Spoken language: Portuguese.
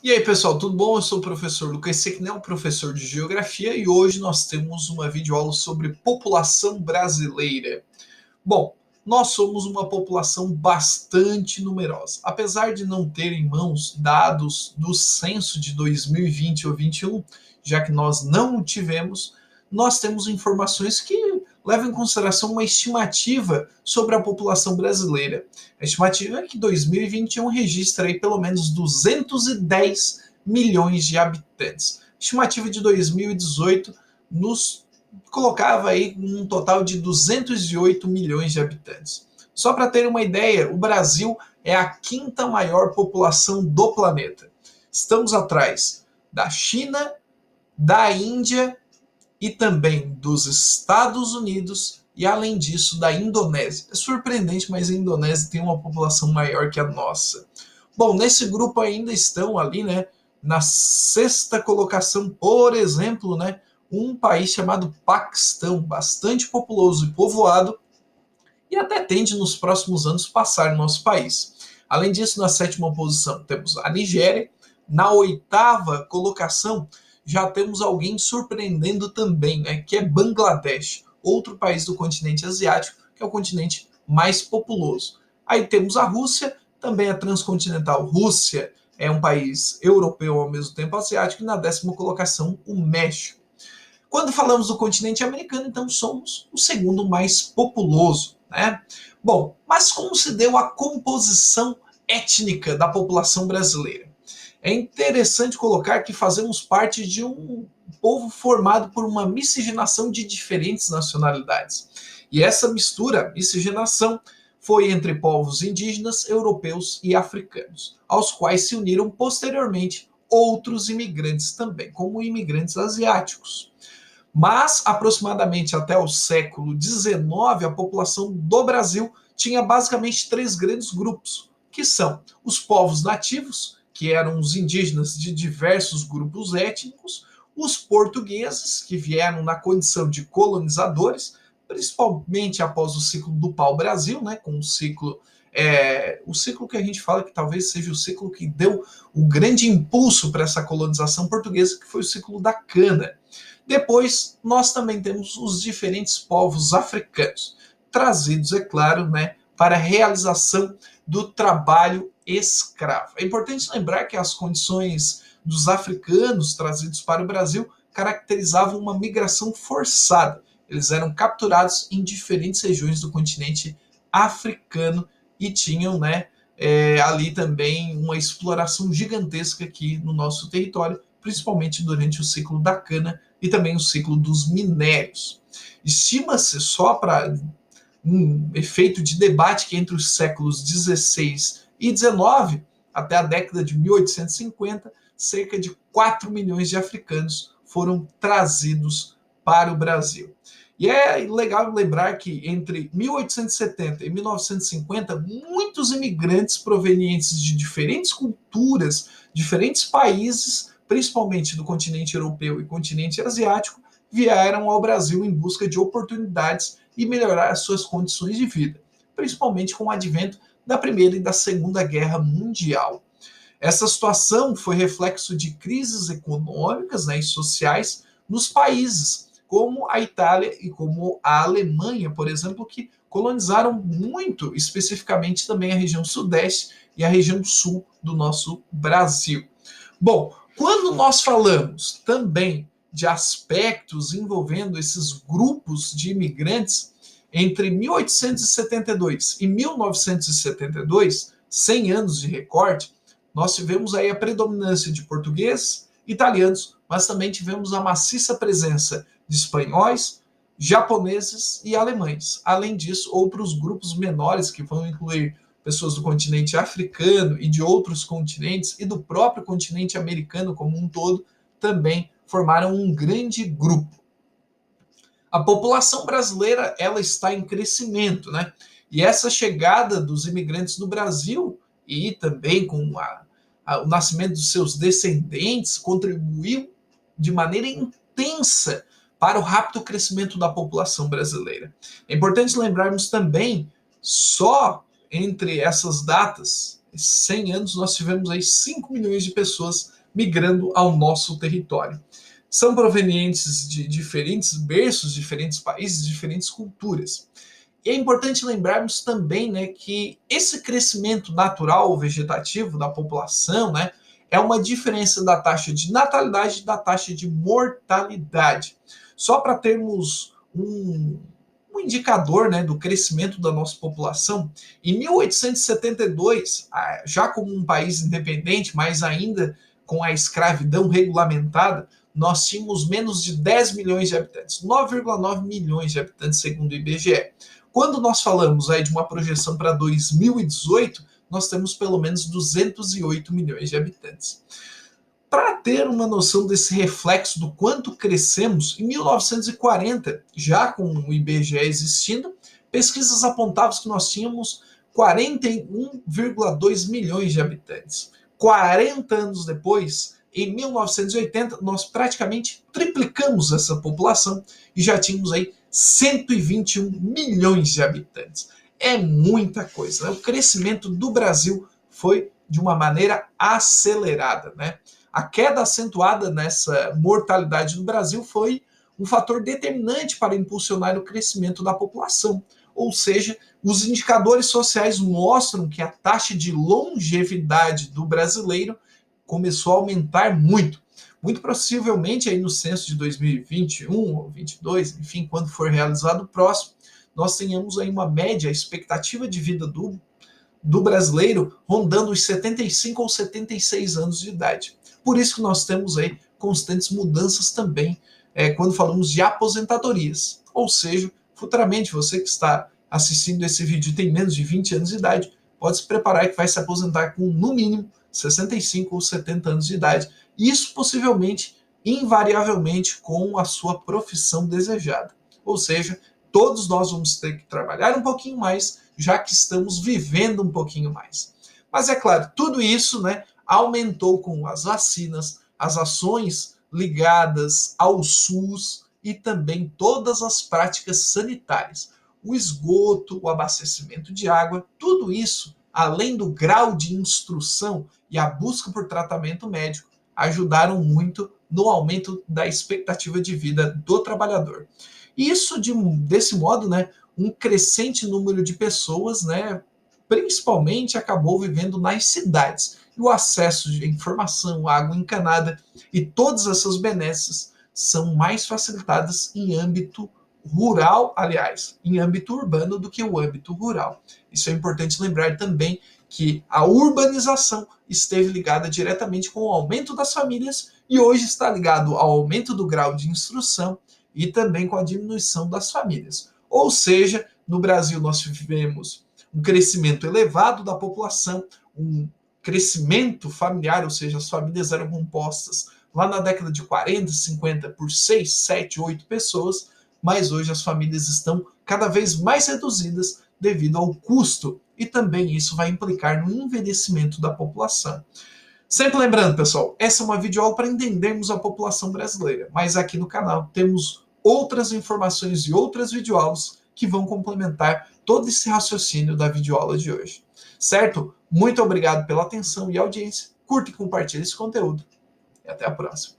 E aí, pessoal, tudo bom? Eu sou o professor Lucas Sequinel, professor de Geografia, e hoje nós temos uma videoaula sobre população brasileira. Bom, nós somos uma população bastante numerosa. Apesar de não ter em mãos dados do censo de 2020 ou 21, já que nós não o tivemos, nós temos informações que levam em consideração uma estimativa sobre a população brasileira. A estimativa é que 2021 registra aí pelo menos 210 milhões de habitantes. A estimativa de 2018 nos colocava aí um total de 208 milhões de habitantes. Só para ter uma ideia, o Brasil é a quinta maior população do planeta. Estamos atrás da China, da Índia e também dos Estados Unidos e, além disso, da Indonésia. É surpreendente, mas a Indonésia tem uma população maior que a nossa. Bom, nesse grupo ainda estão ali, né, na sexta colocação, por exemplo, né, um país chamado Paquistão, bastante populoso e povoado, e até tende nos próximos anos passar no nosso país. Além disso, na sétima posição temos a Nigéria, na oitava colocação já temos alguém surpreendendo também, né, que é Bangladesh, outro país do continente asiático, que é o continente mais populoso. Aí temos a Rússia, também a transcontinental Rússia é um país europeu ao mesmo tempo asiático, e na décima colocação o México. Quando falamos do continente americano, então somos o segundo mais populoso, né? Bom, mas como se deu a composição étnica da população brasileira? É interessante colocar que fazemos parte de um povo formado por uma miscigenação de diferentes nacionalidades. E essa mistura, miscigenação, foi entre povos indígenas, europeus e africanos, aos quais se uniram posteriormente outros imigrantes também, como imigrantes asiáticos. Mas, aproximadamente até o século XIX, a população do Brasil tinha basicamente três grandes grupos, que são os povos nativos, que eram os indígenas de diversos grupos étnicos, os portugueses, que vieram na condição de colonizadores, principalmente após o ciclo do pau-brasil, né, com o ciclo que a gente fala que talvez seja o ciclo que deu o grande impulso para essa colonização portuguesa, que foi o ciclo da cana. Depois, nós também temos os diferentes povos africanos, trazidos, é claro, né, para a realização do trabalho escravo. É importante lembrar que as condições dos africanos trazidos para o Brasil caracterizavam uma migração forçada. Eles eram capturados em diferentes regiões do continente africano e tinham, né, ali também uma exploração gigantesca aqui no nosso território, principalmente durante o ciclo da cana e também o ciclo dos minérios. Estima-se, só para um efeito de debate, que entre os séculos 16 e 19, até a década de 1850, cerca de 4 milhões de africanos foram trazidos para o Brasil. E é legal lembrar que entre 1870 e 1950, muitos imigrantes provenientes de diferentes culturas, diferentes países, principalmente do continente europeu e continente asiático, vieram ao Brasil em busca de oportunidades e melhorar as suas condições de vida, principalmente com o advento da Primeira e da Segunda Guerra Mundial. Essa situação foi reflexo de crises econômicas, né, e sociais nos países, como a Itália e como a Alemanha, por exemplo, que colonizaram muito, especificamente também a região sudeste e a região sul do nosso Brasil. Bom, quando nós falamos também de aspectos envolvendo esses grupos de imigrantes, entre 1872 e 1972, 100 anos de recorte, nós tivemos aí a predominância de portugueses, italianos, mas também tivemos a maciça presença de espanhóis, japoneses e alemães. Além disso, outros grupos menores que vão incluir pessoas do continente africano e de outros continentes e do próprio continente americano como um todo, também formaram um grande grupo. A população brasileira, ela está em crescimento, né? E essa chegada dos imigrantes no Brasil e também com o nascimento dos seus descendentes contribuiu de maneira intensa para o rápido crescimento da população brasileira. É importante lembrarmos também, só entre essas datas, 100 anos, nós tivemos aí 5 milhões de pessoas migrando ao nosso território. São provenientes de diferentes berços, diferentes países, diferentes culturas. E é importante lembrarmos também, né, que esse crescimento natural vegetativo da população, né, é uma diferença da taxa de natalidade e da taxa de mortalidade. Só para termos um indicador, né, do crescimento da nossa população, em 1872, já como um país independente, mas ainda com a escravidão regulamentada, nós tínhamos menos de 10 milhões de habitantes, 9,9 milhões de habitantes, segundo o IBGE. Quando nós falamos aí de uma projeção para 2018, nós temos pelo menos 208 milhões de habitantes. Para ter uma noção desse reflexo do quanto crescemos, em 1940, já com o IBGE existindo, pesquisas apontavam que nós tínhamos 41,2 milhões de habitantes. 40 anos depois, em 1980, nós praticamente triplicamos essa população e já tínhamos aí 121 milhões de habitantes. É muita coisa, né? O crescimento do Brasil foi de uma maneira acelerada, né? A queda acentuada nessa mortalidade no Brasil foi um fator determinante para impulsionar o crescimento da população. Ou seja, os indicadores sociais mostram que a taxa de longevidade do brasileiro começou a aumentar muito. Muito possivelmente aí no censo de 2021 ou 2022, enfim, quando for realizado o próximo, nós tenhamos aí uma média, a expectativa de vida do brasileiro rondando os 75 ou 76 anos de idade. Por isso que nós temos aí constantes mudanças também quando falamos de aposentadorias. Ou seja, futuramente você que está assistindo esse vídeo e tem menos de 20 anos de idade, pode se preparar que vai se aposentar com no mínimo 65 ou 70 anos de idade. Isso possivelmente, invariavelmente, com a sua profissão desejada. Ou seja, todos nós vamos ter que trabalhar um pouquinho mais, já que estamos vivendo um pouquinho mais. Mas é claro, tudo isso, né, aumentou com as vacinas, as ações ligadas ao SUS e também todas as práticas sanitárias. O esgoto, o abastecimento de água, tudo isso, além do grau de instrução e a busca por tratamento médico, ajudaram muito no aumento da expectativa de vida do trabalhador. Isso, desse modo, né, um crescente número de pessoas, né, principalmente acabou vivendo nas cidades. E o acesso de informação, água encanada e todas essas benesses são mais facilitadas em âmbito rural, aliás, em âmbito urbano do que o âmbito rural. Isso é importante lembrar também que a urbanização esteve ligada diretamente com o aumento das famílias e hoje está ligado ao aumento do grau de instrução e também com a diminuição das famílias. Ou seja, no Brasil nós tivemos um crescimento elevado da população, um crescimento familiar, ou seja, as famílias eram compostas lá na década de 40, 50 por 6, 7, 8 pessoas, mas hoje as famílias estão cada vez mais reduzidas devido ao custo e também isso vai implicar no envelhecimento da população. Sempre lembrando, pessoal, essa é uma videoaula para entendermos a população brasileira, mas aqui no canal temos outras informações e outras videoaulas que vão complementar todo esse raciocínio da videoaula de hoje. Certo? Muito obrigado pela atenção e audiência. Curta e compartilhe esse conteúdo. E até a próxima.